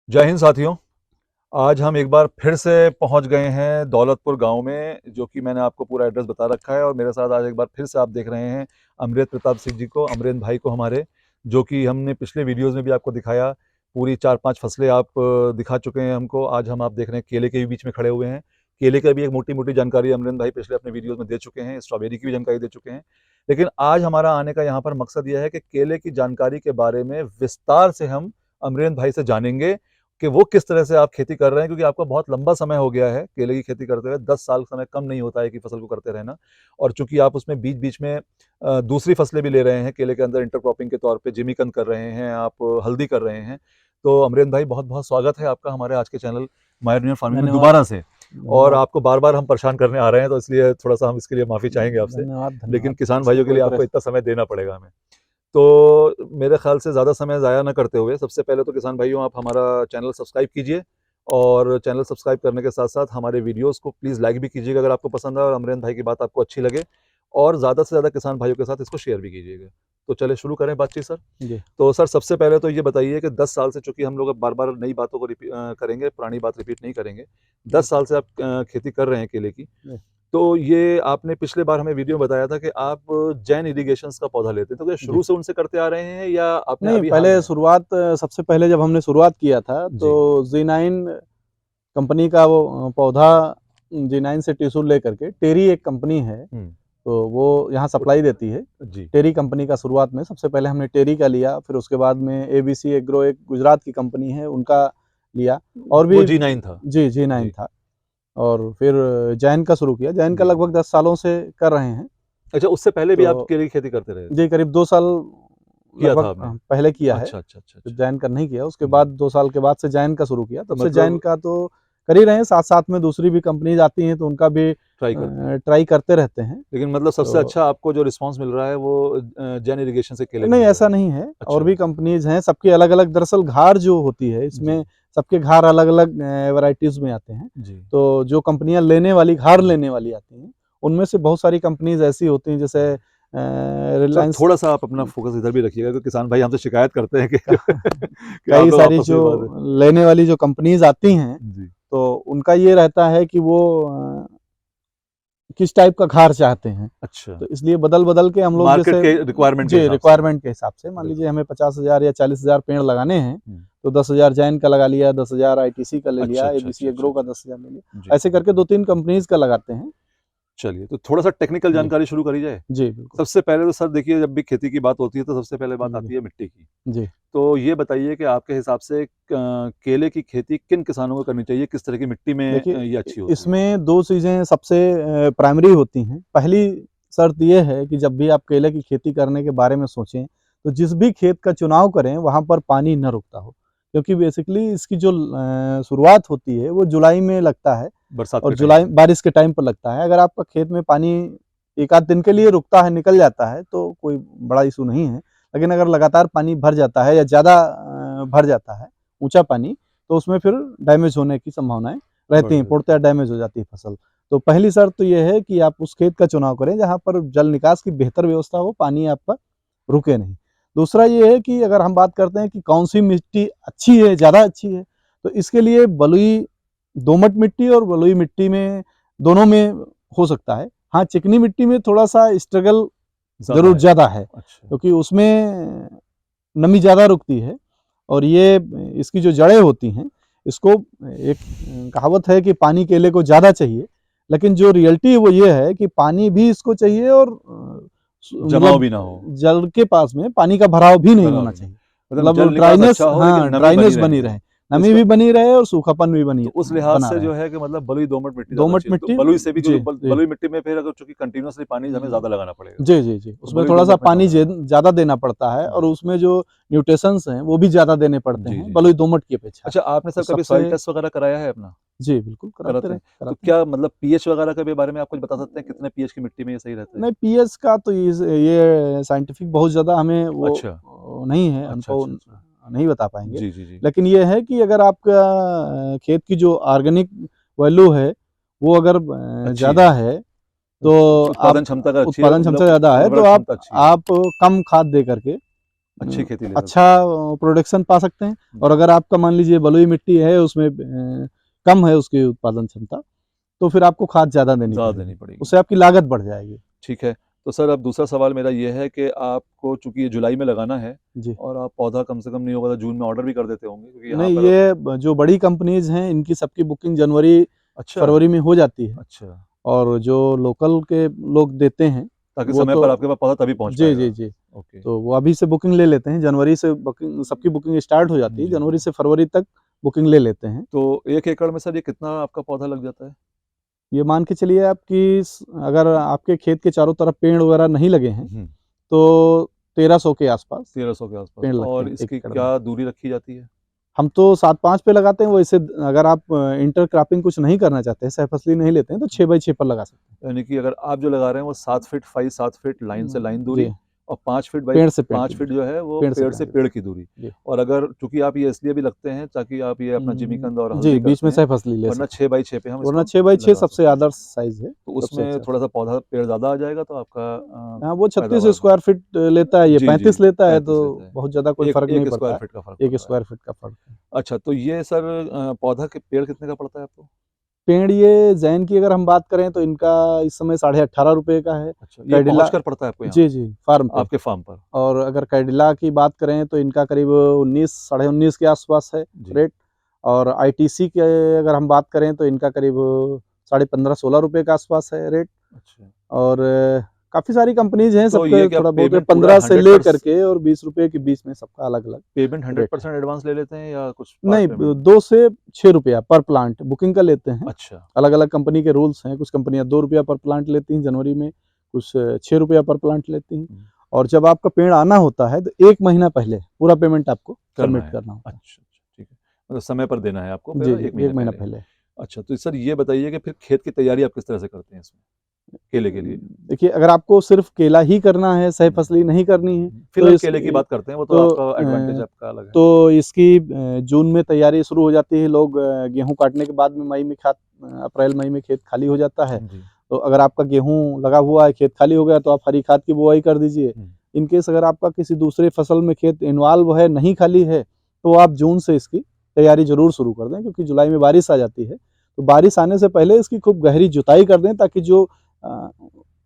जय हिंद साथियों। आज हम एक बार फिर से पहुंच गए हैं दौलतपुर गांव में, जो कि मैंने आपको पूरा एड्रेस बता रखा है। और मेरे साथ आज एक बार फिर से आप देख रहे हैं अमृत प्रताप सिंह जी को, अमरेंद्र भाई को हमारे, जो कि हमने पिछले वीडियोस में भी आपको दिखाया। पूरी 4-5 फसलें आप दिखा चुके हैं हमको। आज हम आप देख रहे हैं केले के भी बीच में खड़े हुए हैं। केले का भी एक मोटी-मोटी जानकारी अमरेंद्र भाई पिछले अपने वीडियोस में दे चुके हैं, स्ट्रॉबेरी की भी जानकारी दे चुके हैं। लेकिन आज हमारा आने का यहाँ पर मकसद यह है कि केले की जानकारी के बारे में विस्तार से हम अमरेंद्र भाई से जानेंगे कि वो किस तरह से आप खेती कर रहे हैं, क्योंकि आपका बहुत लंबा समय हो गया है केले की खेती करते हुए। 10 साल समय कम नहीं होता है कि फसल को करते रहना। और चूंकि आप उसमें बीच-बीच में दूसरी फसलें भी ले रहे हैं केले के अंदर, इंटरक्रॉपिंग के तौर पे जिमीकंद कर रहे हैं, आप हल्दी कर रहे हैं। तो अमरेंद्र भाई, बहुत-बहुत स्वागत है आपका हमारे आज के चैनल माय फार्मिंग में धन्यवाद। दोबारा से। और धन्यवाद। आपको बार-बार हम परेशान करने आ रहे हैं, तो इसलिए थोड़ा-सा हम इसके लिए माफ़ी चाहेंगे आपसे। धन्यवाद, लेकिन धन्यवाद। किसान इसमें भाइयों के कोई लिए आपको इतना समय देना पड़ेगा हमें। तो मेरे ख्याल से ज़्यादा समय ज़ाया ना करते हुए, सबसे पहले तो किसान भाइयों, आप हमारा चैनल सब्सक्राइब कीजिए। और चैनल सब्सक्राइब करने के साथ-साथ हमारे वीडियोज़ को प्लीज़ लाइक भी कीजिएगा अगर आपको पसंद आए और अमरेंद्र भाई की बात आपको अच्छी लगे। और ज़्यादा से ज़्यादा किसान भाइयों के साथ इसको शेयर भी कीजिएगा। तो चलिए शुरू करें बातचीत सर। जी। तो सर, सबसे पहले तो ये बताइए कि 10 साल से, चूँकि हम लोग अब बार-बार नई बातों को करेंगे, पुरानी बात रिपीट नहीं करेंगे। 10 साल से आप खेती कर रहे हैं केले की। जी। तो ये आपने पिछले बार हमें वीडियो में बताया था कि आप जैन इरिगेशंस का पौधा लेते हैं। तो क्या जी। शुरू से उनसे करते आ रहे हैं या आपने नहीं, अभी हाल पहले में? शुरुआत सबसे पहले जब हमने शुरुआत किया था तो जी। जी9 कंपनी का वो पौधा जी9 से टिश्यू लेकर के टेरी एक कंपनी है, हुँ। तो वो यहाँ वो सप्लाई देती है। जी। टेरी कंपनी का शुरुआत में सबसे पहले हमने टेरी का लिया, फिर उसके बाद में एबीसी एग्रो एक गुजरात की कंपनी है, उनका लिया। और वो भी जी9 था। जी, जी9 जी। था। और फिर जैन का शुरू किया। जैन का जी। लगभग 10 सालों से कर रहे हैं। अच्छा, उससे पहले भी आप तो केले की खेती करते रहे थे? जी, करीब 2 साल किया था लगभग आपने? पहले किया है। अच्छा, अच्छा, अच्छा, फिर अच्छा। जैन का नहीं किया, उसके बाद जी। 2 साल के बाद से जैन का शुरू किया। तब से जैन मतलब का तो कर ही रहे हैं, साथ-साथ में दूसरी भी कंपनीज़ आती हैं तो उनका भी ट्राई करते हैं। ट्राई करते रहते हैं। लेकिन मतलब सबसे तो अच्छा आपको जो रिस्पॉन्स मिल रहा है वो जैन इरिगेशन से केले में नहीं, मिल रहा ऐसा है। नहीं है, और अच्छा। भी कंपनीज़ हैं, सबकी अलग-अलग दरअसल घार जो होती है जी। इसमें सबके घार अलग-अलग वैराइटीज़ में आते हैं। जी। तो जो कंपनियाँ लेने वाली घार लेने वाली आती हैं, उनमें से बहुत सारी कंपनीज़ ऐसी होती हैं जैसे सर, रिलायंस। थोड़ा-सा आप अपना फ़ोकस इधर भी रखिएगा, क्योंकि किसान भाई हमसे शिकायत करते हैं कि क कि आप कई लोग सारी आपस में जो ये बात है। लेने वाली जो कंपनीज़ आती हैं, जी। तो उनका ये रहता है कि वो किस टाइप का घार चाहते हैं। अच्छा। तो इसलिए बदल-बदल के हम लोग मार्केट जैसे के रिक्वायरमेंट के जी, हिसाब से। रिक्वायरमेंट के हिसाब से मान लीजिए बिल्कुल। हमें 50,000 या 40,000 पेड़ लगाने हैं, हुँ। तो 10,000 जैन का लगा लिया, 10,000 आईटीसी का ले अच्छा, लिया, अच्छा, एबीसी अच्छा, अच्छा, एग्रो का अच्छा, 10,000 ले लिया। अच्छा। जी। ऐसे करके 2-3 कंपनीज़ का लगाते हैं। चलिए, तो थोड़ा-सा टेक्निकल जी, जानकारी शुरू करी जाए? जी, बिल्कुल। सबसे पहले तो सर देखिए, जब भी खेती की बात होती है तो सबसे पहले बात जी, आती है मिट्टी की। जी। तो ये बताइए कि आपके हिसाब से केले की खेती किन किसानों को करनी चाहिए? किस तरह की मिट्टी में देखिए, ये अच्छी होती है? इसमें 2 चीज़ें सबसे प्राइमरी होती हैं। पहली शर्त ये है कि जब भी आप केले की खेती करने के बारे में सोचें, तो जिस भी खेत का चुनाव करें, वहाँ पर पानी ना रुकता हो। क्योंकि बेसिकली इसकी जो शुरुआत होती है, वो जुलाई में लगता है बरसात और के टाइम जुलाई पे? बारिश के टाइम पर लगता है। अगर आपका खेत में पानी 1 आध दिन के लिए रुकता है, निकल जाता है, तो कोई बड़ा इश्यू नहीं है। लेकिन अगर लगातार पानी भर जाता है या ज़्यादा भर जाता है, ऊँचा पानी, तो उसमें फिर डैमेज होने की संभावनाएँ बढ़ रहती हैं, जाती पूर्णतः है। डैमेज हो जाती है फसल। तो पहली शर्त तो ये है कि आप उस खेत का चुनाव करें जहाँ पर जल निकास की बेहतर व्यवस्था हो, पानी आपका रुके नहीं। दूसरा ये है कि अगर हम बात करते हैं कि कौन-सी मिट्टी अच्छी है, ज़्यादा अच्छी है, तो इसके लिए बलुई दोमट मिट्टी और बलुई मिट्टी में दोनों में हो सकता है। हाँ, चिकनी मिट्टी में थोड़ा-सा स्ट्रगल ज़्यादा ज़रूर है। ज़्यादा है, अच्छा। क्योंकि उसमें नमी ज़्यादा रुकती है और ये इसकी जो जड़ें होती हैं, इसको एक कहावत है कि पानी केले को ज़्यादा चाहिए, लेकिन जो रियलिटी है वो ये है कि पानी भी इसको चाहिए और जमाव मतलब भी ना हो। जड़ के पास में पानी का भराव भी नहीं भरा होना भी नहीं। चाहिए। मतलब मतलब जल निकास ड्राइनेस, अच्छा हो, लेकिन हाँ, नमी बनी ड्राइनेस रहनी बनी चाहिए। रहे, तो नमी इसका भी बनी रहे और सूखापन भी तो उस लिहाज बना से रहे। जो है कि मतलब बलुई दोमट मिट्टी ज़्यादा दोमट अच्छी है। तो मिट्टी बलुई से भी, जी, क्योंकि जी। बलुई मिट्टी में फिर अगर चूँकि कंटीन्यूअसली पानी हमें ज़्यादा लगाना पड़ेगा। जी, जी, जी। तो उसमें बलुई थोड़ा-सा दोमट में कम पानी लगाना। ज़्यादा देना पड़ता है और जी। उसमें जो न्यूट्रिशंस हैं, वो भी ज़्यादा देने पड़ते जी, हैं, जी, बलुई जी। दोमट की अपेक्षा। अच्छा, आपने तो सर कभी सॉइल सबसे टेस्ट वगैरह कराया है अपना? जी, बिल्कुल कराते कराते रहे हैं। तो कराते हैं। क्या मतलब पीएच वगैरह के भी बारे में आप कुछ बता सकते हैं, कितने पीएच की मिट्टी में ये सही रहता है? नहीं, पीएच का तो ये साइंटिफिक बहुत ज़्यादा हमें वो अच्छा। नहीं है, अच्छा, अनुभव अच्छा, अच्छा। नहीं बता पाएँगे। जी, जी, जी। लेकिन ये है कि अगर आपका खेत की जो ऑर्गेनिक वैल्यू है, वो अगर अच्छी है। ज़्यादा है, तो आप उत्पादन क्षमता अगर अच्छी है, उत्पादन क्षमता मतलब ज़्यादा है, तो उर्वरक क्षमता अच्छी है। आप कम खाद दे करके अच्छी खेती ले सकते अच्छा प्रोडक्शन पा सकते हैं। और अगर आपका मान लीजिए बलुई मिट्टी है, उसमें कम है उसकी उत्पादन क्षमता, तो फिर आपको खाद ज़्यादा देनी ज़्यादा पड़ेगी, देनी पड़ेगी। उससे आपकी लागत बढ़ जाएगी। ठीक है। तो सर अब दूसरा सवाल मेरा ये है कि आपको चूँकि ये जुलाई में लगाना है जी। और आप पौधा कम से कम नहीं होगा तो जून में ऑर्डर भी कर देते होंगे क्योंकि यहाँ नहीं, पर ये जो बड़ी कंपनीज़ हैं, इनकी सबकी बुकिंग जनवरी, अच्छा, फरवरी में हो जाती है। अच्छा। और जो लोकल के लोग देते हैं, ताकि वो समय तो पर आपके पास पौधा तभी पहुँच जी, जी, पाएगा। जी। ओके। तो वो अभी से बुकिंग ले लेते हैं, जनवरी से बुकिंग, सबकी बुकिंग स्टार्ट हो जाती है, जी, जनवरी जी। से फरवरी तक बुकिंग ले लेते हैं। तो 1 एकड़ में सर ये कितना आपका पौधा लग जाता है? ये मान के चलिए आपकी अगर आपके खेत के चारों तरफ पेड़ वगैरह नहीं लगे हैं, हुँ, तो 1300 के आसपास 1300 के आसपास पेड़ लगते और हैं 1 इसकी एकड़ में। क्या दूरी रखी जाती है? हम तो 7-5 पे लगाते हैं, वैसे अगर आप इंटर क्रॉपिंग कुछ नहीं करना चाहते हैं, सहफसली नहीं लेते हैं, तो 6 बाई 6 पर लगा सकते हैं। यानी कि अगर आप जो लगा रहे हैं वो 7 फीट 7 फीट लाइन से लाइन दूरी जी, और 5 फीट बाई पेड़ से पेड़ की 5 फीट दूरी, जो है वो पेड़ से पेड़ पेड़ से की पेड़ दूरी। की दूरी। जी। और अगर चूँकि आप ये इसलिए भी लगते हैं ताकि आप ये अपना जिमीकंद और जी, हल्दी बीच करते में हैं, सहफसली ले वरना सकते 6 बाई 6 पे हम हैं, वरना इसको 6 बाई 6 लगा सबसे सकते हैं। आदर्श साइज़ है, तो सबसे उसमें अच्छा। थोड़ा-सा पौधा पेड़ ज़्यादा आ जाएगा तो आपका हाँ, वो 36 पैदावार स्क्वायर फीट लेता है, ये जी, जी, 35 लेता है, 35 लेता तो है। बहुत ज़्यादा कोई फ़र्क नहीं 1 पड़ता स्क्वायर है, फीट का फ़र्क 1 पड़ता है। स्क्वायर फीट का फ़र्क है। अच्छा, तो ये सर पौधा के पेड़ कितने का पड़ता है आपको? पेड़ ये जैन की अगर हम बात करें तो इनका इस समय 18.5 रुपए का है। अच्छा, ये कैडिला, पहुँच कर पड़ता है आपको यहाँ, जी, जी, फार्म पे। आपके फ़ार्म पर? और अगर कैडिला की बात करें तो इनका करीब 19, साढ़े 19 के आसपास है जी। रेट। और आईटीसी के अगर हम बात करें तो इनका करीब साढ़े 15-16 रुपए के आसपास है रेट। अच्छा। और काफ़ी सारी कंपनीज़ हैं, तो ये सबके क्या थोड़ा बहुत है, पेमेंट पूरा 15 से ले 100% करके और 20 रुपए के बीच में सबका अलग-अलग पेमेंट रेट है। 100% एडवांस ले लेते हैं या कुछ पार्ट नहीं, पेमेंट? 2 से 6 रुपया पर प्लांट बुकिंग का लेते हैं। अच्छा। अलग-अलग कंपनी के रूल्स हैं, कुछ कंपनियाँ ₹2 पर प्लांट लेती हैं जनवरी में, कुछ ₹6 पर प्लांट लेती हैं। हुँ, और जब आपका पेड़ आना होता है, तो 1 महीना पहले पूरा पेमेंट आपको करना सबमिट है। करना होता है। अच्छा, अच्छा, ठीक है। मतलब समय पर देना है आपको जी, पेड़ जी, 1 1 महीने महीना पहले। पहले। अच्छा, तो सर ये बताइए कि फिर खेत की तैयारी आप किस तरह से करते हैं इसमें, केले के लिए? देखिए, अगर आपको सिर्फ़ केला ही करना है, सह हुँ, फसली नहीं करनी है, तो फिलहाल केले की बात करते हैं, वो तो आपका एडवांटेज आपका अलग है। तो इसकी जून में तैयारी शुरू हो जाती है। लोग गेहूँ काटने के बाद में मई में अप्रैल-मई में खेत खाली हो जाता है। जी। तो अगर आपका गेहूँ लगा हुआ है, खेत खाली हो गया, तो आप हरी खाद की बुआई कर दीजिए। हुँ, इन केस अगर आपका किसी दूसरे फसल में खेत इन्वॉल्व है, नहीं खाली है, तो आप जून से इसकी तैयारी ज़रूर शुरू कर दें, क्योंकि जुलाई में बारिश आ जाती है। तो बारिश आने से पहले इसकी खूब गहरी जुताई कर दें, ताकि जो अ,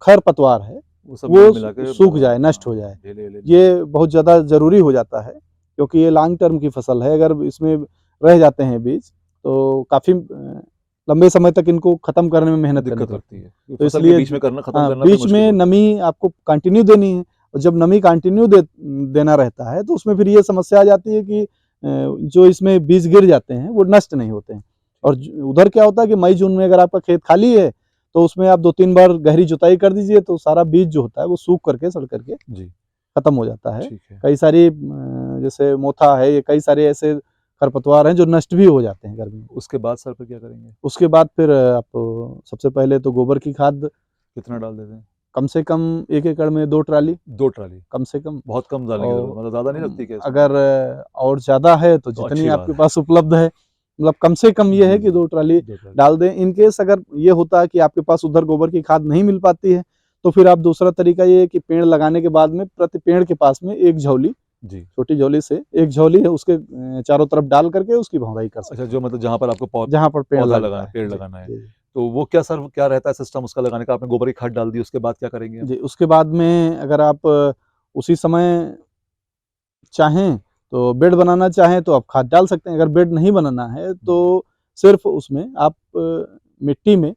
खरपतवार है, वो सब वो मिला के सूख जाए, नष्ट हो जाए। ढेले-वेले ये बहुत ज़्यादा ज़रूरी हो जाता है, क्योंकि ये लॉन्ग टर्म की फसल है। अगर इसमें रह जाते हैं बीज, तो काफ़ी लंबे समय तक इनको ख़त्म करने में मेहनत करनी दिक्कत पड़ती लगती है। है। ये तो फसल के इसलिए बीच में करना खत्म हाँ, करना फिर बीच मुश्किल में होता है। नमी आपको कंटिन्यू देनी है। और जब नमी कंटिन्यू देना रहता है, तो उसमें फिर ये समस्या आ जाती है कि जो इसमें बीज गिर जाते हैं, वो नष्ट नहीं होते हैं। और उधर क्या होता है कि मई-जून में अगर आपका खेत खाली है, तो उसमें आप 2-3 बार गहरी जुताई कर दीजिए, तो सारा बीज जो होता है, वो सूख करके, सड़ करके जी, खत्म हो जाता है। ठीक है। कई सारी जैसे मोथा है, ये कई सारे ऐसे खरपतवार हैं जो नष्ट भी हो जाते हैं गर्मी में। उसके बाद सर फिर क्या करेंगे? उसके बाद फिर आप सबसे पहले तो गोबर की खाद कितना डाल देते हैं? कम से कम 1 एकड़ में 2 ट्राली 2 ट्राली, कम से कम। बहुत कम डालने की ज़रूरत और मतलब ज़्यादा नहीं लगती क्या इसमें? अगर और ज़्यादा है तो तो जितनी अच्छी बात आपके है। पास उपलब्ध है, मतलब कम से कम ये है जी, कि जी, 2 ट्राली 2 ट्राली। डाल दें। इन केस अगर ये होता है कि आपके पास उधर गोबर की खाद नहीं मिल पाती है, तो फिर आप दूसरा तरीका ये है कि पेड़ लगाने के बाद में प्रति पेड़ के पास में 1 झौली, जी। छोटी झोली से 1 झोली है, उसके चारों तरफ डाल करके उसकी भौराई कर अच्छा सकते जो हैं, मतलब जहाँ पर आपको जहाँ पर पेड़ पौधा लगता लगाना है। पेड़ जी, लगाना है। जी, तो वो क्या सर क्या रहता है सिस्टम उसका लगाने का? आपने गोबर की खाद डाल दी, उसके बाद क्या करेंगे आप? जी। उसके बाद में अगर आप उसी समय चाहें, तो बेड बनाना चाहें तो आप खाद डाल सकते हैं। अगर बेड नहीं बनाना है, तो सिर्फ़ उसमें आप मिट्टी में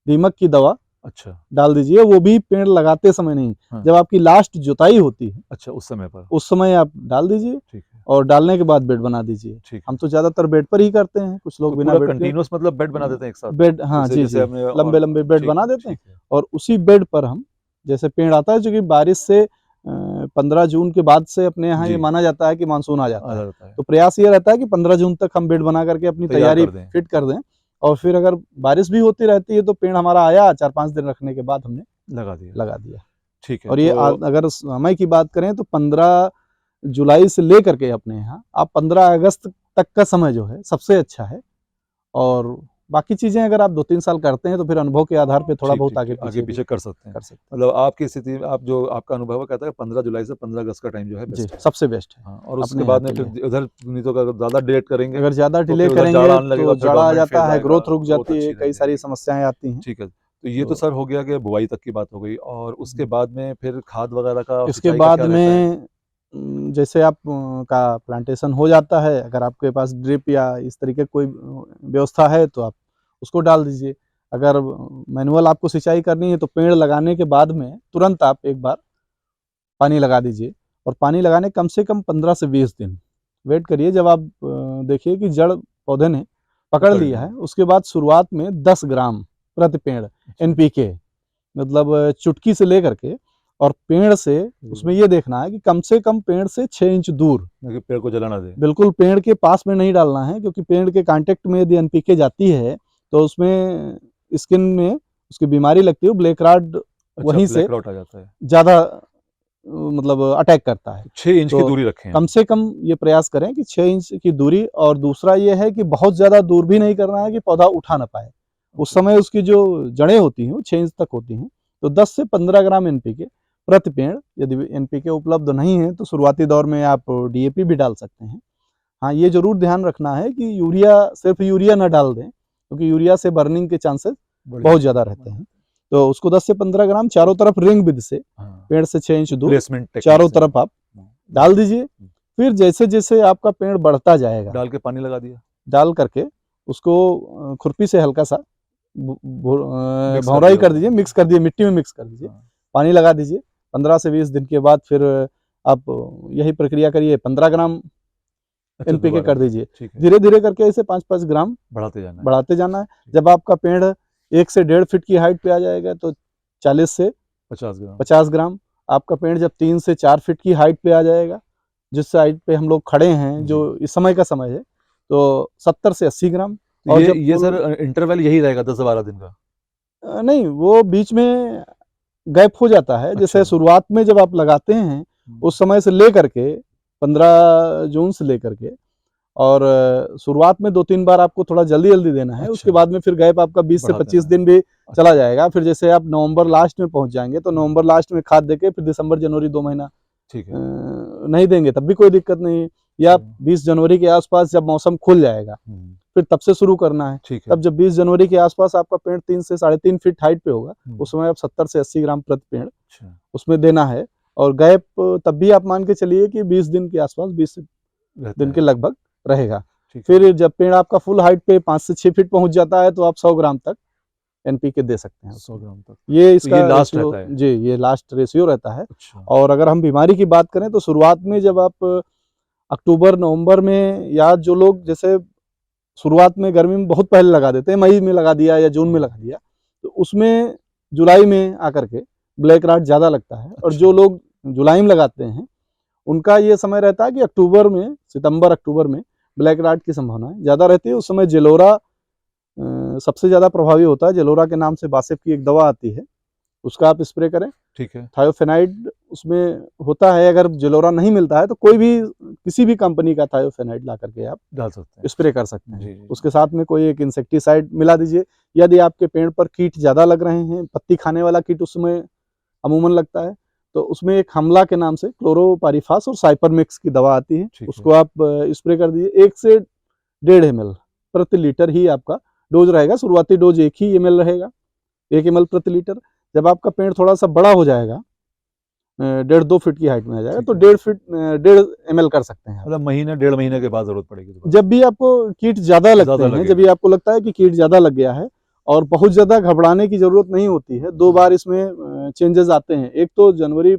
दीमक की दवा अच्छा, डाल दीजिए, वो भी पेड़ लगाते समय नहीं, हाँ। जब आपकी लास्ट जुताई होती है, अच्छा उस समय पर, उस समय आप डाल दीजिए। ठीक है, और डालने के बाद बेड बना दीजिए। ठीक हम है। तो ज़्यादातर बेड पर ही करते हैं, कुछ तो लोग बिना पूरा बेड के कंटीन्यूअस मतलब बेड बना देते हैं एक साथ? बेड, हाँ, जैसे जी, जैसे जी, हमने और लंबे-लंबे बेड बना देते हैं। ठीक है, और उसी बेड पर हम, जैसे पेड़ आता है, चूँकि बारिश से 15 जून के बाद से अपने यहाँ ये जी, माना जाता है कि मानसून आ आ जाता है। जाता है। तो प्रयास ये रहता है कि 15 जून तक हम बेड बना करके अपनी तैयार तैयारी कर दें। फिट कर दें। और फिर अगर बारिश भी होती रहती है, तो पेड़ हमारा आया, 4-5 दिन रखने के बाद हमने लगा दिया, लगा दिया। ठीक है। और ये तो अगर समय की बात करें, तो 15 जुलाई से लेकर के अपने यहाँ आप 15 अगस्त तक का समय जो है सबसे अच्छा है। और बाकी चीजें अगर आप 2-3 साल करते हैं तो फिर अनुभव के आधार पे थोड़ा ठीक, बहुत ठीक, आगे ठीक, आगे पीछे पीछे कर सकते हैं। कर सकते मतलब आपकी स्थिति में आप जो आपका अनुभव है कहता है 15 जुलाई से 15 अगस्त का टाइम जो है हैं। जी, बेस्ट है। सबसे बेस्ट है हाँ, और उसके अपने यहाँ बाद में के फिर लिए। उधर नहीं तो अगर ज़्यादा लेट करेंगे अगर ज़्यादा तो डिले फिर उधर जाड़ा करेंगे आने लगेगा, तो फिर जाड़ा आ डोरमेंट जाता फेज़ है, आएगा, ग्रोथ रुक ग्रोथ जाती है, अच्छी नहीं कई सारी रहेगी। समस्याएँ आती हैं। ठीक है, तो ये तो तो सर हो गया कि बुआई तक की बात हो गई और उसके बाद में फिर खाद वगैरह का और इसके सिंचाई का बाद क्या रहता है? में जैसे आप का प्लांटेशन हो जाता है, अगर आपके पास ड्रिप या इस तरीके कोई व्यवस्था है तो आप उसको डाल दीजिए। अगर मैनुअल आपको सिंचाई करनी है तो पेड़ लगाने के बाद में तुरंत आप एक बार पानी लगा दीजिए और पानी लगाने कम से कम 15 से 20 दिन वेट करिए। जब आप देखिए कि जड़ पौधे ने पकड़ पकड़ लिया लिया। है, उसके बाद शुरुआत में 10 ग्राम प्रति पेड़ अच्छा, एनपीके, मतलब चुटकी से लेकर के, और पेड़ से उसमें ये देखना है कि कम से कम पेड़ से 6 इंच दूर, ताकि पेड़ को जला ना दे। बिल्कुल पेड़ के पास में नहीं डालना है, क्योंकि पेड़ के कांटेक्ट में यदि एनपीके जाती है तो उसमें स्किन में उसकी बीमारी लगती है, ब्लैक रॉड अच्छा, वहीं से ब्लैक रॉट आ जाता है। ज़्यादा मतलब अटैक करता है। 6 इंच की तो दूरी रखें कम हम। से कम ये प्रयास करें कि 6 इंच की दूरी, और दूसरा ये है कि बहुत ज़्यादा दूर भी नहीं करना है कि पौधा उठा ना पाए। उस समय उसकी जो जड़ें होती हैं वो 6 इंच तक होती हैं। तो 10 से 15 ग्राम एनपीके प्रति पेड़, यदि एनपीके उपलब्ध नहीं है तो शुरुआती दौर में आप डीएपी भी डाल सकते हैं। हाँ, ये ज़रूर ध्यान रखना है कि यूरिया, सिर्फ यूरिया ना डाल दें, क्योंकि यूरिया से बर्निंग के चांसेस बढ़ बहुत जाते ज़्यादा हैं। रहते हैं। तो उसको 10 से 15 ग्राम चारों तरफ रिंग विध से, हाँ, पेड़ से 6 इंच दूर प्लेसमेंट टेक्निक चारों से। तरफ आप हाँ, डाल दीजिए। फिर जैसे-जैसे आपका पेड़ बढ़ता जाएगा, डाल के पानी लगा दिया, डाल करके उसको खुरपी से हल्का सा मिक्स कर भौराई दिया कर उसको। दीजिए, मिक्स कर दिए, मिट्टी में मिक्स कर दीजिए, हाँ, पानी लगा दीजिए। 15 से 20 दिन के बाद फिर आप यही प्रक्रिया करिए, 15 ग्राम अच्छा एनपीके दोबारा कर से, दीजिए। ठीक है, धीरे-धीरे करके इसे 5-5 ग्राम बढ़ाते जाना है। बढ़ाते जाना है। ठीक, जब आपका पेड़ 1 से 1.5 फीट की हाइट पे आ जाएगा तो 40 से 50 ग्राम। 50 ग्राम। आपका पेड़ जब 3 से 4 फीट की हाइट पे आ जाएगा, जिस साइड पे हम लोग खड़े हैं, जी। जो इस समय का समय है, तो 70 से 80 ग्राम। तो और ये जब ये फुल सर इंटरवल यही रहेगा 10 से 12 दिन का? नहीं, वो बीच में गैप हो जाता है। अच्छा। जैसे शुरुआत में जब आप लगाते हैं, उस समय से लेकर के 15 जून से लेकर के, और शुरुआत में 2-3 बार आपको थोड़ा जल्दी-जल्दी देना है। उसके अच्छा, बाद में फिर गैप आपका 20 से बढ़ाते 25 जाना दिन भी है। चला अच्छा, जाएगा। फिर जैसे आप नवंबर लास्ट में पहुँच जाएँगे, तो नवंबर लास्ट में खाद देके फिर दिसंबर, जनवरी 2 महीना ठीक है। नहीं देंगे तब भी कोई दिक्कत नहीं है। या अच्छा, 20 जनवरी के आस-पास जब मौसम खुल जाएगा, हुँ, फिर तब से शुरू करना है। ठीक है। तब जब 20 जनवरी के आस-पास आपका पेड़ 3 से साढ़े 3 फीट हाइट पे होगा, हुँ, उस समय आप 70 से 80 ग्राम प्रति पेड़ अच्छा, उसमें देना है। और गैप तब भी आप मान के चलिए कि 20 दिन के आसपास, 20 रहता दिन के है, लगभग रहेगा। ठीक है। फिर जब पेड़ आपका फुल हाइट पे 5 से 6 फीट पहुँच जाता है, तो आप 100 ग्राम तक एनपीके दे सकते हैं 100 उसमें। ग्राम तक। ये तो ये इसका लास्ट रेशियो रहता है? जी, ये लास्ट रेशियो रहता है। अच्छा, और अगर हम बीमारी की बात करें तो शुरुआत में जब आप अक्टूबर, नवंबर में, या जो लोग जैसे शुरुआत में गर्मी में बहुत पहले लगा देते हैं, मई में लगा दिया या जून में लगा दिया, तो उसमें जुलाई में आकर के ब्लैक रॉट ज़्यादा लगता है। और अच्छा, जो लोग जुलाई में लगाते हैं, उनका ये समय रहता है कि अक्टूबर में, सितंबर-अक्टूबर में ब्लैक रॉट की संभावना ज़्यादा रहती है। उस समय जेलोरा सबसे ज़्यादा प्रभावी होता है। जेलोरा के नाम से बासेफ की एक दवा आती है, उसका आप स्प्रे करें। ठीक है। थायोफेनाइड उसमें होता है। अगर जेलोरा नहीं मिलता है तो कोई भी, किसी भी कंपनी का थायोफेनाइड ला करके आप डाल सकते हैं। स्प्रे कर सकते जी, हैं। जी, उसके साथ में कोई एक इंसेक्टिसाइड मिला दीजिए। यदि आपके पेड़ पर कीट ज़्यादा लग रहे हैं, पत्ती खाने वाला कीट उसमें अमूमन लगता है, तो उसमें एक हमला के नाम से क्लोरोपाइरिफास और साइपरमेक्स की दवा आती है, ठीक है। उसको आप स्प्रे कर दीजिए। 1 से 1.5 ml प्रति लीटर ही आपका डोज रहेगा। शुरुआती डोज 1 ही ml रहेगा, 1 ml प्रति लीटर। जब आपका पेड़ थोड़ा सा बड़ा हो जाएगा, 1.5-2 फीट की हाइट में आ जाएगा, ठीक तो है। 1.5 ml कर सकते हैं आप। मतलब महीने, डेढ़ महीने के बाद ज़रूरत पड़ेगी दोबारा। जब भी आपको कीट ज़्यादा लगते ज़्यादा हैं, जब भी लगेगा। आपको लगता है कि कीट ज़्यादा लग गया है, और बहुत ज़्यादा घबराने की ज़रूरत नहीं होती है। 2 बार इसमें चेंजेस आते हैं। एक तो जनवरी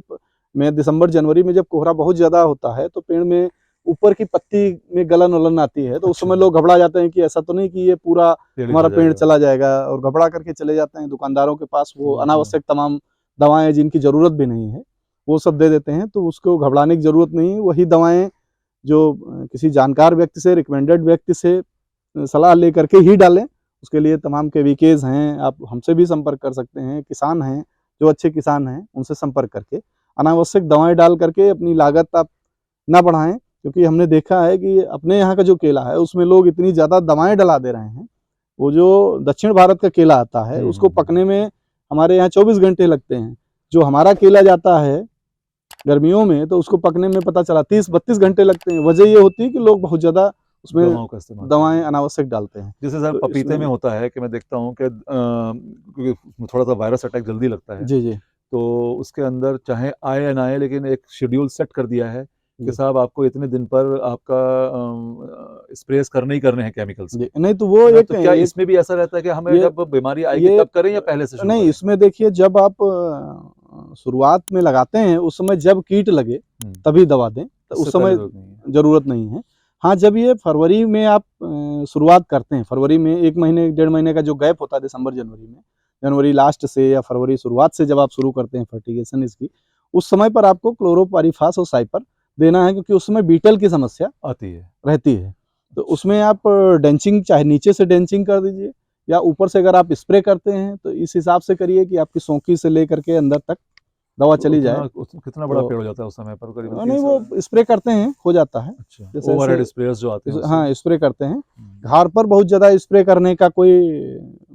में, दिसंबर जनवरी में जब कोहरा बहुत ज़्यादा होता है, तो पेड़ में ऊपर की पत्ती में गलन-वलन आती है, तो उस समय अच्छा, लोग घबरा जाते हैं कि ऐसा तो नहीं कि ये पूरा पेड़ ही हमारा खा पेड़ जाएगा। चला जाएगा, और घबरा करके चले जाते हैं दुकानदारों के पास। वो वो तो अनावश्यक तमाम दवाएँ जिनकी ज़रूरत भी नहीं है, वो सब दे देते हैं। तो उसको घबराने की ज़रूरत नहीं है। वही दवाएँ जो किसी जानकार व्यक्ति से, रिकमेंडेड व्यक्ति से सलाह लेकर के ही डालें। उसके लिए तमाम केवीकेज़ हैं, आप हमसे भी संपर्क कर सकते हैं। किसान हैं, जो अच्छे किसान हैं, उनसे संपर्क करके अनावश्यक दवाएँ डाल करके अपनी लागत आप ना बढ़ाएँ। क्योंकि हमने देखा है कि अपने यहाँ का जो केला है, उसमें लोग इतनी ज़्यादा दवाएँ डला दे रहे हैं वो जो दक्षिण भारत का केला आता है उसको पकने में हमारे यहाँ 24 घंटे लगते हैं। जो हमारा केला जाता है गर्मियों में तो उसको पकने में पता चला 30-32 घंटे लगते हैं। वजह ये होती है कि लोग बहुत ज़्यादा उसमें दवाओं का इस्तेमाल दवाएँ अनावश्यक डालते हैं। जैसे सर तो पपीते इसमें में होता है कि मैं देखता हूँ कि क्योंकि उसमें थोड़ा-सा वायरस अटैक जल्दी लगता है, जी, जी। तो उसके अंदर चाहे आए या ना आए लेकिन एक शेड्यूल सेट कर दिया है कि जी, साहब आपको इतने दिन पर आपका स्प्रेज़ करने ही करने हैं केमिकल्स के, जी। नहीं तो वो है ना? एक तो क्या एक इसमें भी ऐसा रहता है कि हमें ये जब बीमारी आएगी ये तब करें या पहले से शुरू नहीं, करें? इसमें देखिए जब आप शुरुआत में लगाते हैं उस समय जब कीट लगे हुँ, तभी दवा दें, तो उससे उस पहले समय ज़रूरत नहीं है। ज़रूरत नहीं है। हाँ, जब ये फरवरी में आप शुरुआत करते हैं, फरवरी में 1 महीने, 1 डेढ़ महीने का जो गैप होता है दिसंबर-जनवरी में, जनवरी लास्ट से या फरवरी शुरुआत से जब आप शुरू करते हैं फर्टिगेशन इसकी, उस समय पर आपको क्लोरोपाइरीफास और साइपर देना है क्योंकि उस समय बीटल की समस्या आती है। रहती है। तो अच्छा, उसमें आप डेंचिंग चाहे नीचे से डेंचिंग कर दीजिए या ऊपर से अगर आप स्प्रे करते हैं तो इस हिसाब से करिए कि आपकी सौंकी से लेकर के अंदर तक दवा तो चली उतना जाए। उस कितना बड़ा तो पेड़ हो जाता है उस समय पर करीबन नहीं 300 वो स्प्रे करते हैं, हो जाता है। अच्छा, जैसे ऐसे ओवरहेड स्प्रेयर्स जो आते हैं उससे? हाँ, स्प्रे करते हैं। हुँ। घाड़ पर बहुत ज़्यादा स्प्रे करने का कोई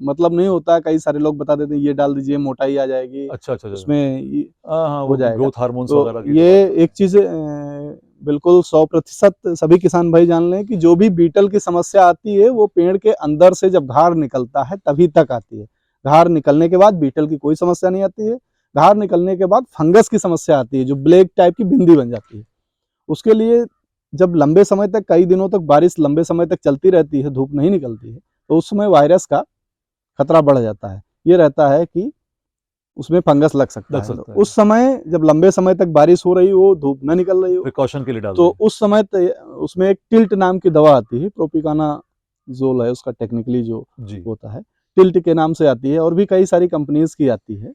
मतलब नहीं होता है। कई सारे लोग बता देते हैं ये डाल दीजिए मोटाई आ जाएगी, अच्छा, अच्छा, अच्छा। उसमें ये हाँ, हाँ, हो वो जाएगा। ग्रोथ हार्मोन्स तो वगैरह की जो ये बात कर एक चीज़ बिल्कुल 100% सभी किसान भाई जान लें कि जो भी बीटल की समस्या आती है वो पेड़ के अंदर से जब घाड़ निकलता है तभी तक आती है। घाड़ निकलने के बाद बीटल की कोई समस्या नहीं आती है। घाड़ निकलने के बाद फंगस की समस्या आती है जो ब्लैक टाइप की बिंदी बन जाती है। उसके लिए जब लंबे समय तक कई दिनों तक बारिश लंबे समय तक चलती रहती है, धूप नहीं निकलती है, तो उस समय वायरस का खतरा बढ़ जाता है। ये रहता है कि उसमें फंगस लग सकता लग है। तो सकता है। उस समय जब लंबे समय तक बारिश हो रही हो, धूप ना निकल रही हो, प्रिकॉशन के लिए डाल तो दें। उस समय उसमें एक टिल्ट नाम की दवा आती है, प्रोपिकानाज़ोल है उसका टेक्निकली जो जी, होता है, टिल्ट के नाम से आती है और भी कई सारी कंपनीज़ की आती है।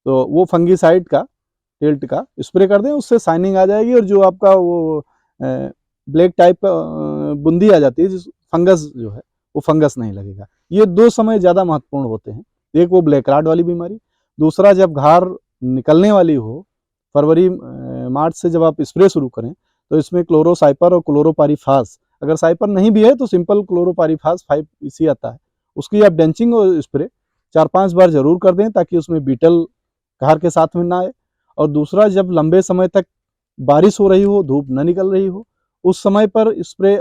तो वो फंगिसाइड का, टिल्ट का स्प्रे कर दें, उससे शाइनिंग आ जाएगी और जो आपका वो ब्लैक टाइप का बूंदी आ जाती है, जिस फंगस जो है, वो फंगस नहीं लगेगा। ये 2 समय ज़्यादा महत्वपूर्ण होते हैं। एक वो ब्लैक राट वाली बीमारी, दूसरा जब घार निकलने वाली हो, फरवरी मार्च से जब आप स्प्रे शुरू करें, तो इसमें क्लोरोसाइपर और क्लोरोपाइरीफास, अगर साइपर नहीं भी है तो सिंपल क्लोरोपाइरीफास 5 इसी आता है। उसकी आप डेंचिंग और स्प्रे 4-5 बार ज़रूर कर दें ताकि उसमें बीटल घार के साथ में ना आए। और दूसरा जब लंबे समय तक बारिश हो रही हो, धूप न निकल रही हो, उस समय पर स्प्रे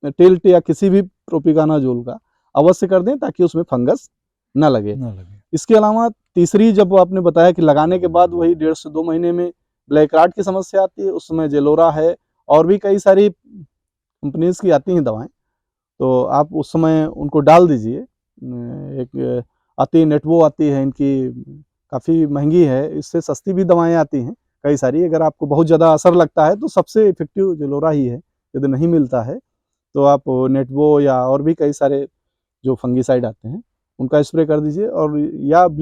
टिल्ट या किसी भी प्रोपिकानाज़ोल का अवश्य कर दें ताकि उसमें फंगस ना लगे। ना लगे। इसके अलावा तीसरी जब आपने बताया कि लगाने के बाद वही 1.5 से 2 महीने में ब्लैक राट की समस्या आती है, उस समय जेलोरा है और भी कई सारी कंपनीज़ की आती हैं दवाएँ, तो आप उस समय उनको डाल दीजिए। एक आती है नेटवो आती है इनकी, काफ़ी महँगी है, इससे सस्ती भी दवाएँ आती हैं कई सारी। अगर आपको बहुत ज़्यादा असर लगता है तो सबसे इफ़ेक्टिव जेलोरा ही है। यदि नहीं मिलता है तो आप नेटवो या और भी कई सारे जो फंगिसाइड आते हैं, उनका स्प्रे कर दीजिए और या अच्छा,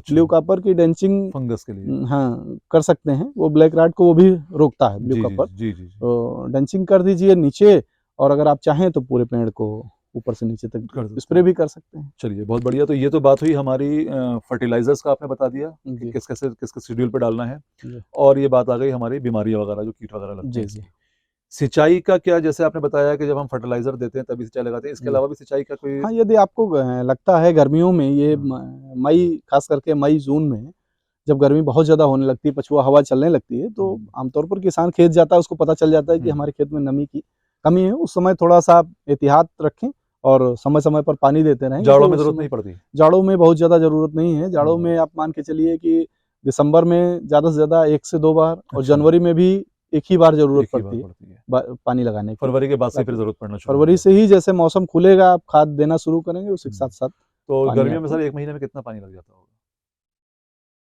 ब्लू कॉपर की ड्रेंचिंग फंगस के लिए। हाँ, कर सकते हैं। वो ब्लैक राट को वो भी रोकता है ब्लू जी, जी, कॉपर। जी, जी, जी। तो ड्रेंचिंग कर दीजिए नीचे और अगर आप चाहें तो पूरे पेड़ को ऊपर से नीचे तक कर सकते स्प्रे हैं। भी कर सकते हैं। चलिए, बहुत बढ़िया। तो ये तो बात हुई हमारी फर्टिलाइज़र्स का आपने बता दिया कि जी, किस-किस शेड्यूल पे डालना है जी। और ये बात आ गई हमारी बीमारियाँ वगैरह जो कीट वगैरह लगते जी, हैं जी, इसकी। सिंचाई का क्या जैसे आपने बताया कि जब हम फर्टिलाइज़र देते हैं तभी सिंचाई लगाते हैं, इसके जी। अलावा भी सिंचाई का कोई हाँ, यदि आपको लगता है गर्मियों में ये हाँ, मई ख़ास करके मई-जून में जब गर्मी बहुत ज़्यादा होने लगती है, पछुआ हवा चलने लगती है, तो हुँ, आमतौर पर किसान खेत जाता है, उसको पता चल जाता है कि हुँ। हमारे खेत में नमी की कमी है। उस समय थोड़ा-सा आप एहतियात रखें और समय-समय पर पानी देते रहें, क्योंकि जाड़ों में उस ज़रूरत समय नहीं पड़ती? जाड़ों में बहुत ज़्यादा ज़रूरत नहीं है। जाड़ों हुँ, में आप मान के चलिए कि दिसंबर में ज़्यादा से ज़्यादा 1 से 2 बार और अच्छा, जनवरी में भी 1 ही बार ज़रूरत एक ही बार पड़ती है पड़ती है। पानी लगाने की। फरवरी के बाद से फिर ताकि ज़रूरत पड़ना शुरू हो फरवरी से जाती है। ही जैसे मौसम खुलेगा, आप खाद देना शुरू करेंगे, उसी के हुँ, साथ-साथ तो पानी गर्मियों में आपको सर 1 महीने में कितना पानी लग जाता होगा?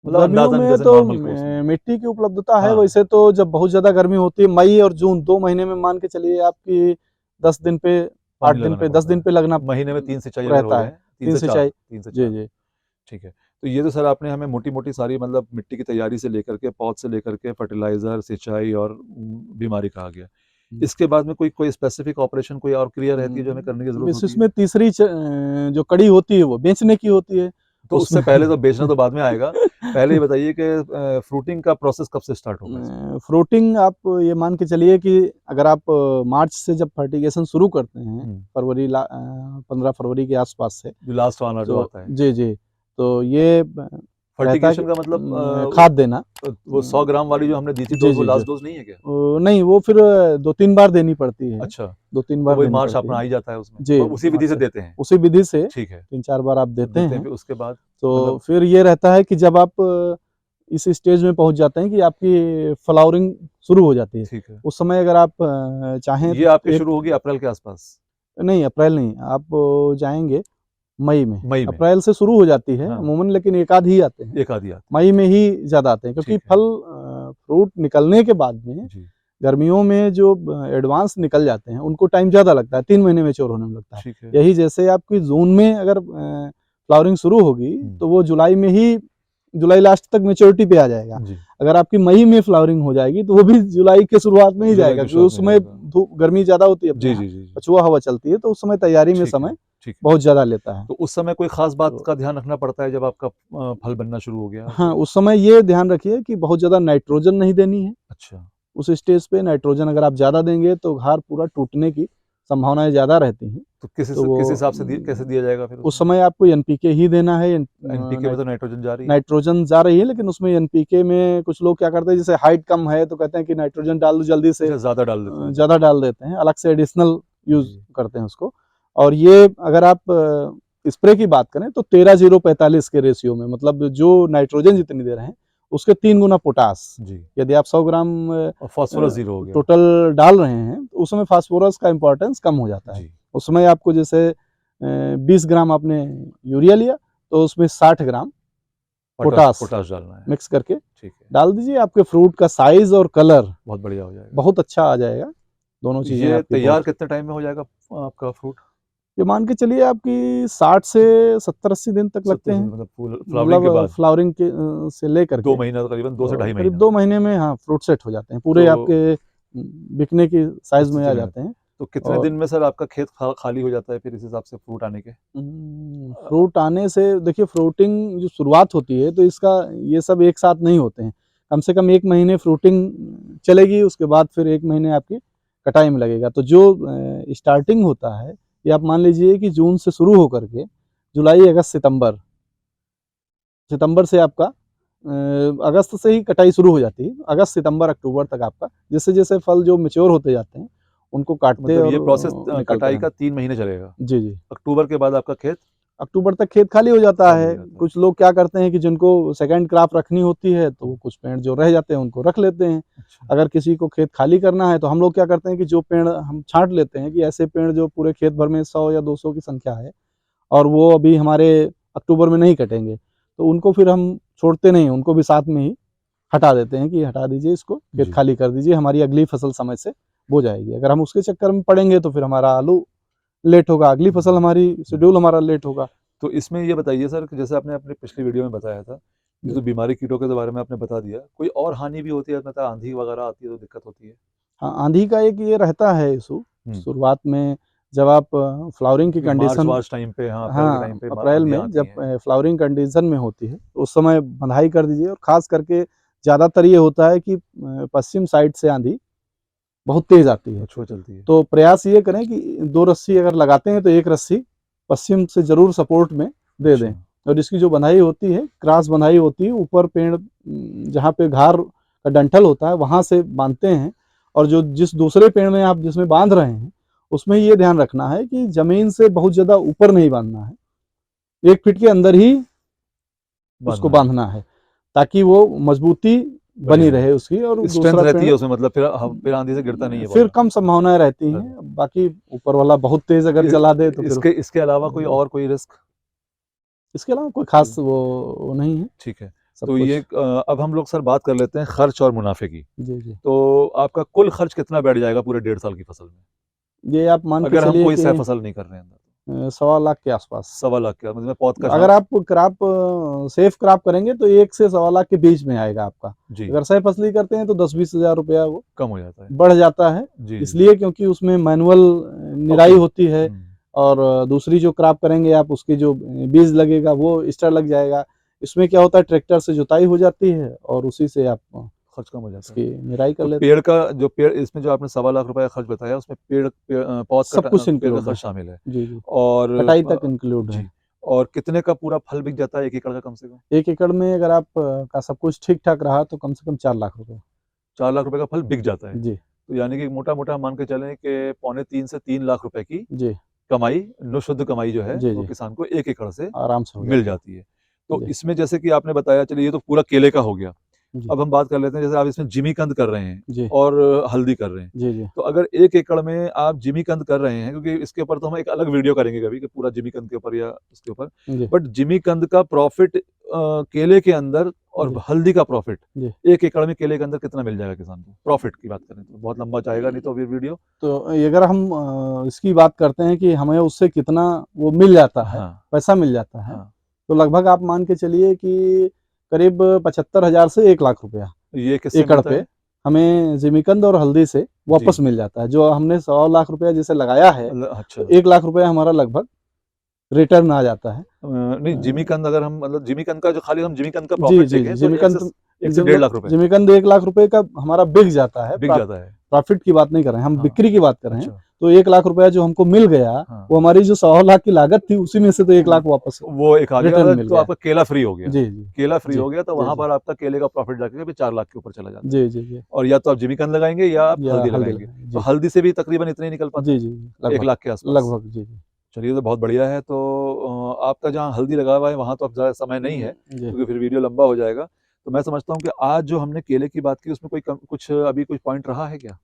मतलब गर्मियों अंदाज़न में जैसे तो नॉर्मल कोर्स में? मिट्टी की उपलब्धता है, हाँ, वैसे तो जब बहुत ज़्यादा गर्मी होती है, मई और जून 2 महीने में मान के चलिए आपकी 10 दिन पे, 8 पानी दिन लगाना पे, 10 पड़ता दिन है। पे लगना महीने में 3 सिंचाई अगर हो रहता है। जाए, 3 3 से 4, सिंचाई 3 से जी, 4, जी। ठीक है। तो ये तो सर आपने हमें मोटी-मोटी सारी मतलब मिट्टी की तैयारी से लेकर के, पौध से लेकर के फर्टिलाइज़र, सिंचाई और बीमारी कहा गया। हुँ। इसके बाद में कोई कोई स्पेसिफ़िक ऑपरेशन कोई और क्रिया रहती है जो हमें करने की ज़रूरत बस होती इसमें है? तीसरी जो कड़ी होती है वो बेचने की होती है। तो उससे पहले तो बेचना तो बाद में आएगा। पहले ये बताइए कि फ्रूटिंग का प्रोसेस कब से स्टार्ट होगा इसमें? फ्रूटिंग आप ये मान के चलिए कि अगर आप मार्च से जब फर्टिगेशन शुरू करते हैं, 15 फरवरी के आसपास से, जो लास्ट वाला जो तो आता है। जी, तो ये रहता है कि फर्टिगेशन का मतलब खाद देना। वो 100 ग्राम वाली जो हमने दी थी जी, डोज़, वो जी, लास्ट जी। डोज़ नहीं है क्या? नहीं, वो फिर 2-3 बार देनी पड़ती है, अच्छा, 2-3 तो बार वही देनी मार्च पड़ती अपना है। आ ही जाता है उसमें। जी, वो उसी विधि मार्च से से देते हैं। उसी विधि से ठीक है। 3-4 बार आप तो देते देते हैं, हैं। फिर उसके बाद तो मतलब फिर ये रहता है कि जब आप इस स्टेज में पहुँच जाते हैं कि आपकी फ्लावरिंग शुरू हो जाती है। ठीक है। उस समय अगर आप चाहें ये तो आपकी एक शुरू होगी अप्रैल के आसपास? नहीं, अप्रैल नहीं, आप जाएँगे मई में। मई में? अप्रैल से शुरू हो जाती है हाँ, अमूमन, लेकिन एक आध ही आते हैं। एक आधी आती है। मई में ही ज़्यादा आते हैं, क्योंकि ठीक है। फ्रूट निकलने के बाद में जी, गर्मियों में जो एडवांस निकल जाते हैं, उनको टाइम ज़्यादा लगता है, 3 महीने मैच्योर होने में लगता है। ठीक है। यही जैसे आपकी जून में अगर फ्लावरिंग शुरू होगी, तो वो जुलाई में ही, जुलाई लास्ट तक मैच्योरिटी पे आ जाएगा। जी, अगर आपकी मई में फ्लावरिंग हो जाएगी, तो वो भी जुलाई के शुरुआत में ही जुलाई जाएगा, की क्योंकि शुरुआत उस में समय जाएगा। गर्मी ज़्यादा होती है अपने जी, यहाँ, जी, जी, जी। पछुआ हवा चलती है, तो उस समय तैयारी में ठीक है, समय ठीक है। बहुत ज़्यादा लेता है। तो उस समय कोई ख़ास बात तो का ध्यान रखना पड़ता है जब आपका फल बनना शुरू हो गया हाँ, तो? उस समय ये ध्यान रखिए कि बहुत ज़्यादा नाइट्रोजन नहीं देनी है। अच्छा, उस स्टेज पे नाइट्रोजन अगर आप ज़्यादा देंगे, तो घार पूरा टूटने की संभावनाएँ ज़्यादा रहती हैं। तो तो वो किस हिसाब से कैसे दिया जाएगा फिर उस उसमें? समय आपको एनपीके ही देना है। एनपीके में तो नाइट्रोजन जा रही है। नाइट्रोजन जा रही है, लेकिन उसमें एनपीके में कुछ लोग क्या करते हैं, जैसे हाइट कम है तो कहते हैं कि नाइट्रोजन डाल दो जल्दी से, अच्छा, ज़्यादा डाल देते हैं। ज़्यादा डाल देते हैं, अलग से एडिशनल यूज़ जी, करते हैं उसको। और ये अगर आप स्प्रे की बात करें, तो 13:0:45 के रेशियो में, मतलब जो नाइट्रोजन जितनी दे रहे हैं, उसके 3 गुना पोटास। जी। यदि आप 100 ग्राम और फ़ॉस्फ़ोरस 0 हो गया। टोटल डाल रहे हैं, तो उसमें फास्फोरस का इम्पोर्टेंस कम हो जाता है। जी, उसमें आपको जैसे 20 ग्राम आपने यूरिया लिया, तो उसमें 60 ग्राम पोटास पोटाश डालना है। मिक्स करके ठीक है, डाल दीजिए। आपके फ्रूट का साइज़ और कलर बहुत बढ़िया हो जाएगा। बहुत अच्छा आ जाएगा। दोनों चीज़ें ये आपकी बहुत, तैयार कितने टाइम में हो जाएगा आपका फ्रूट? ये मान के चलिए आपकी 60 से 70-80 दिन तक लगते 70 से हैं। मतलब फूल फ्लावरिंग के मतलब बाद फ्लावरिंग के से लेकर 2 के, महीना तो करीबन 2 से तो ढाई करीब महीना। 2 महीने में हाँ, फ्रूट सेट हो जाते हैं। पूरे तो आपके बिकने की साइज़ में स्थिति आ में जाते हैं। तो कितने और दिन में सर आपका खेत खाली हो जाता है फिर इस हिसाब से फ्रूट आने के? फ्रूट आने से देखिए, फ्रूटिंग जो शुरुआत होती है, तो इसका ये सब एक साथ नहीं होते हैं। कम से कम 1 महीने फ्रूटिंग चलेगी, उसके बाद फिर 1 महीने आपकी कटाई में लगेगा। तो जो स्टार्टिंग होता है, ये आप मान लीजिए कि जून से शुरू होकर के जुलाई, अगस्त, सितंबर, सितंबर से आपका अगस्त से ही कटाई शुरू हो जाती है। अगस्त, सितंबर, अक्टूबर तक आपका जैसे-जैसे फल जो मैच्योर होते जाते हैं, उनको तो काटते मतलब और ये प्रोसेस निकालते कटाई रहना। का 3 महीने चलेगा। जी, जी। अक्टूबर के बाद आपका खेत अक्टूबर तक खेत खाली हो जाता खाली हो है। जाता है। कुछ लोग क्या करते हैं कि जिनको सेकंड क्रॉप रखनी होती है, तो वो कुछ पेड़ जो रह जाते हैं उनको रख लेते हैं। अच्छा, अगर किसी को खेत खाली करना है, तो हम लोग क्या करते हैं कि जो पेड़ हम छाँट लेते हैं, कि ऐसे पेड़ जो पूरे खेत भर में 100 या 200 की संख्या है, और वो अभी हमारे अक्टूबर में नहीं कटेंगे, तो उनको फिर हम छोड़ते नहीं हैं, उनको भी साथ में ही हटा देते हैं कि हटा दीजिए इसको, खेत जी। खाली कर दीजिए, हमारी अगली फसल समय से बो जाएगी। अगर हम उसके चक्कर में पड़ेंगे, तो फिर हमारा आलू लेट होगा, अगली फसल हमारी शेड्यूल हमारा लेट होगा। तो इसमें ये बताइए सर कि जैसे आपने अपनी पिछली वीडियो में बताया था, ये जी। तो बीमारी कीटों के बारे में आपने बता दिया, कोई और हानि भी होती है मतलब आँधी वगैरह आती है तो दिक्कत होती है? हाँ, आँधी का एक ये रहता है इश्यू, हुँ, शुरुआत में जब आप फ्लावरिंग की क्योंकि कंडीशन, मार्च-वार्च टाइम पे हाँ, अप्रैल के टाइम हाँ, पे अप्रैल आँधियाँ में आती जब हैं। फ्लावरिंग कंडीशन में होती है, तो उस समय बँधाई कर दीजिए। और ख़ास करके ज़्यादातर ये होता है कि पश्चिम साइड से आँधी बहुत तेज़ आती है। पछुआ चलती है। तो प्रयास ये करें कि 2 रस्सी अगर लगाते हैं, तो 1 रस्सी पश्चिम से ज़रूर सपोर्ट में दे अच्छा, दें। और इसकी जो बँधाई होती है, क्रॉस बँधाई होती है, ऊपर पेड़ जहाँ पे घार का डंठल होता है, वहाँ से बाँधते हैं। और जो जिस दूसरे पेड़ में आप जिसमें बाँध रहे हैं, उसमें ये ध्यान रखना है कि ज़मीन से बहुत ज़्यादा ऊपर नहीं बाँधना है। 1 फीट के अंदर ही उसको बाँधना है, बाँधना है, ताकि वो मज़बूती बनी बनी रहे। रहे उसकी, और स्ट्रेंथ दूसरा रहती पेड़ है उसमें मतलब फिर आँधी से गिरता नहीं है फिर पौधा। कम संभावनाएँ रहती सर, हैं। बाकी ऊपर वाला बहुत तेज़ अगर इ चला दे, तो फिर इसके इसके अलावा कोई और कोई रिस्क? इसके अलावा कोई ख़ास वो नहीं है, ठीक है। सब तो ये कुछ। अब हम लोग सर बात कर लेते हैं खर्च और मुनाफ़े की। जी, जी। तो आपका कुल खर्च कितना बैठ जाएगा पूरे 1.5 साल की फसल में? ये आप मान के अगर हम चलिए कोई कि सह फसल नहीं कर रहे हैं तो? सवा लाख के आसपास। सवा लाख का मतलब पौध का अगर आप क्रॉप सेफ क्रॉप करेंगे, तो 1 से सवा लाख के बीच में आएगा आपका। जी, अगर सह फसली करते हैं, तो 10-20 हज़ार रुपया वो कम हो जाता है। बढ़ जाता है। जी, जी, जी। इसलिए क्योंकि उसमें मैनुअल निराई ओके। होती है, हुँ। और दूसरी जो क्रॉप करेंगे आप, उसके जो बीज लगेगा वो एक्स्ट्रा लग जाएगा। इसमें क्या होता है, ट्रैक्टर से जुताई हो जाती है और उसी से आप खर्च कम हो जाता इसकी है। निराई कर तो लेते हैं। पेड़ का जो पेड़ इसमें जो आपने 1.25 लाख रुपए का खर्च बताया, उसमें पौध सब कुछ पेड़ का इंक्लूड है। खर्च शामिल है। जी, जी। और कटाई तक इंक्लूड है। जी, और कितने का पूरा फल बिक जाता है 1 एकड़ का कम से कम? 1 एकड़ में अगर आप का सब कुछ ठीक-ठाक रहा तो कम से कम 4 लाख रुपए। 4 लाख रुपए का फल बिक जाता है। जी, तो यानी कि मोटा-मोटा मान के चलें कि पौने 3 से 3 लाख रुपए की जी, कमाई, शुद्ध कमाई जो है, जी, वो जी। किसान को 1 एकड़ से आराम से हो मिल जाता है। जाती है। तो जी, इसमें जैसे कि आपने बताया, चलिए ये तो पूरा केले का हो गया। जी, अब हम बात कर लेते हैं, जैसे आप इसमें जिमीकंद कर रहे हैं जी, और हल्दी कर रहे हैं। जी, जी, तो अगर 1 एकड़ में आप जिमीकंद कर रहे हैं, क्योंकि इसके ऊपर तो हम एक अलग वीडियो करेंगे कभी कि पूरा जिमीकंद के ऊपर या उसके ऊपर। जी, बट जिमीकंद का प्रॉफ़िट केले के अंदर और जी, हल्दी का प्रॉफ़िट जी। 1 एकड़ में केले के अंदर कितना मिल जाएगा किसान को? प्रॉफ़िट की बात करें तो बहुत लंबा जाएगा नहीं तो वीडियो। तो ये अगर हम इसकी बात करते हैं कि हमें उससे कितना वो मिल जाता है, हाँ, पैसा मिल जाता है, हाँ। तो लगभग आप मान के चलिए कि करीब 75,000 से 1 लाख रुपया ये किससे एकड़ मिलता पे है? हमें जिमीकंद और हल्दी से जी। वापस मिल जाता है। जो हमने 100 लाख रुपया जैसे लगाया है, अच्छा। तो 1 लाख रुपया हमारा लगभग रिटर्न आ जाता है। नहीं, अ, जिमीकंद अगर हम मतलब जिमीकंद का जो खाली हम जिमीकंद का जी, प्रॉफ़िट जी, देखें तो 1 से 1.5 जिमीकंद लाख रुपए जिमीकंद 1 लाख रुपए का हमारा बिक जाता है। बिक जाता है। प्रॉफ़िट की बात नहीं कर रहे हैं, हम हाँ, बिक्री की बात कर रहे हैं। अच्छा। तो 1 लाख रुपया जो हमको मिल गया, हाँ। वो हमारी जो 100 लाख की लागत थी, उसी में से तो 1 लाख वापस वो एक आ गया, रिटर्न मतलब मिल तो गया। आपका केला फ्री हो गया। जी, जी। केला फ्री जी, हो गया तो जी, वहाँ जी। पर आपका केले का प्रॉफ़िट जाके भी 4 लाख के ऊपर चला जाता है। जी, जी, जी। और या तो आप जिमीकंद लगाएँगे या आप या हल्दी हल्दी लगाएँगे। लगाएँ। तो जी। हल्दी से भी तकरीबन इतना ही निकल पाता जी, है, जी, जी। 1 लगभग, लाख के आस-पास। लगभग। जी, जी। चलिए, ये तो बहुत बढ़िया है। तो आपका जहाँ हल्दी लगा हुआ है वहाँ तो अब ज़्यादा समय नहीं है, जी। क्योंकि फिर वीडियो लंबा हो जाएगा। तो मैं समझता हूँ कि आज जो हमने केले की बात की उसमें कोई कुछ अभी कुछ पॉइंट रहा है क्या?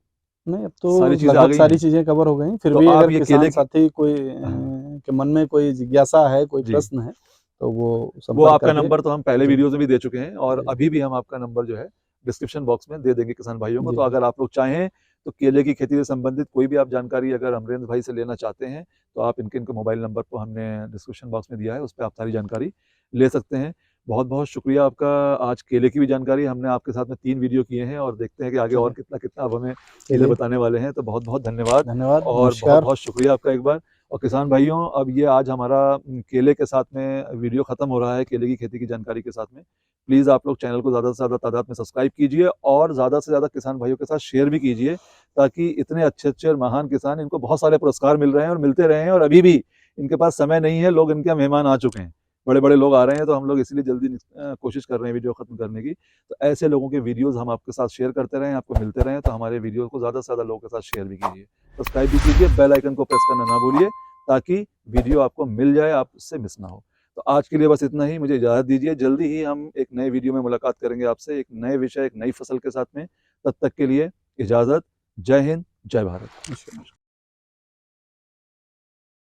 नहीं, अब तो सारी चीज़ें आ लगभग गई सारी हैं? चीज़ें कवर हो गई। फिर तो भी आप अगर ये केले किसान की साथी कोई हाँ, के मन में कोई जिज्ञासा है, कोई जी। प्रश्न है, तो वो वो संपर्क आपका करके। नंबर तो हम पहले जी, वीडियोज़ में भी दे चुके हैं और जी, अभी भी हम आपका नंबर जो है डिस्क्रिप्शन बॉक्स में दे देंगे किसान भाइयों को। जी, तो जी, अगर आप लोग चाहें तो केले की खेती से संबंधित कोई भी आप जानकारी अगर अमरेंद्र भाई से लेना चाहते हैं, तो आप इनके मोबाइल नंबर को हमने डिस्क्रिप्शन बॉक्स में दिया है, उस पे आप सारी जानकारी ले सकते हैं। बहुत-बहुत शुक्रिया आपका। आज केले की भी जानकारी हमने आपके साथ में 3 वीडियो किए हैं और देखते हैं कि आगे और चलिए, कितना-कितना आप हमें चीज़ें चलिए, बताने वाले हैं। तो बहुत-बहुत धन्यवाद धन्यवाद, और नमस्कार। बहुत-बहुत शुक्रिया आपका एक बार। और किसान भाइयों, अब ये आज हमारा केले के साथ में वीडियो ख़त्म हो रहा है, केले की खेती की जानकारी के साथ में। प्लीज़ आप लोग चैनल को ज़्यादा से ज़्यादा तादाद में सब्सक्राइब कीजिए और ज़्यादा से ज़्यादा किसान भाइयों के साथ शेयर भी कीजिए, ताकि इतने अच्छे-अच्छे और महान किसान, इनको बहुत सारे पुरस्कार मिल रहे हैं और मिलते रहे हैं और अभी भी इनके पास समय नहीं है, लोग इनके यहाँ मेहमान आ चुके हैं। बड़े-बड़े लोग आ रहे हैं, तो हम लोग इसीलिए जल्दी कोशिश कर रहे हैं वीडियो ख़त्म करने की। तो ऐसे लोगों के वीडियोज़ हम आपके साथ शेयर करते रहें, आपको मिलते रहें, तो हमारे वीडियो को ज़्यादा से ज़्यादा लोगों के साथ शेयर भी कीजिए। सब्सक्राइब भी कीजिए, बेल आइकन को प्रेस करना ना भूलिए, ताकि वीडियो आपको मिल जाए, आप उससे मिस ना हो। तो आज के लिए बस इतना ही, मुझे इजाज़त दीजिए। जल्दी ही हम एक नए वीडियो में मुलाकात करेंगे आपसे, एक नए विषय, एक नई फसल के साथ में। तब तक के लिए इजाज़त। जय हिंद, जय भारत।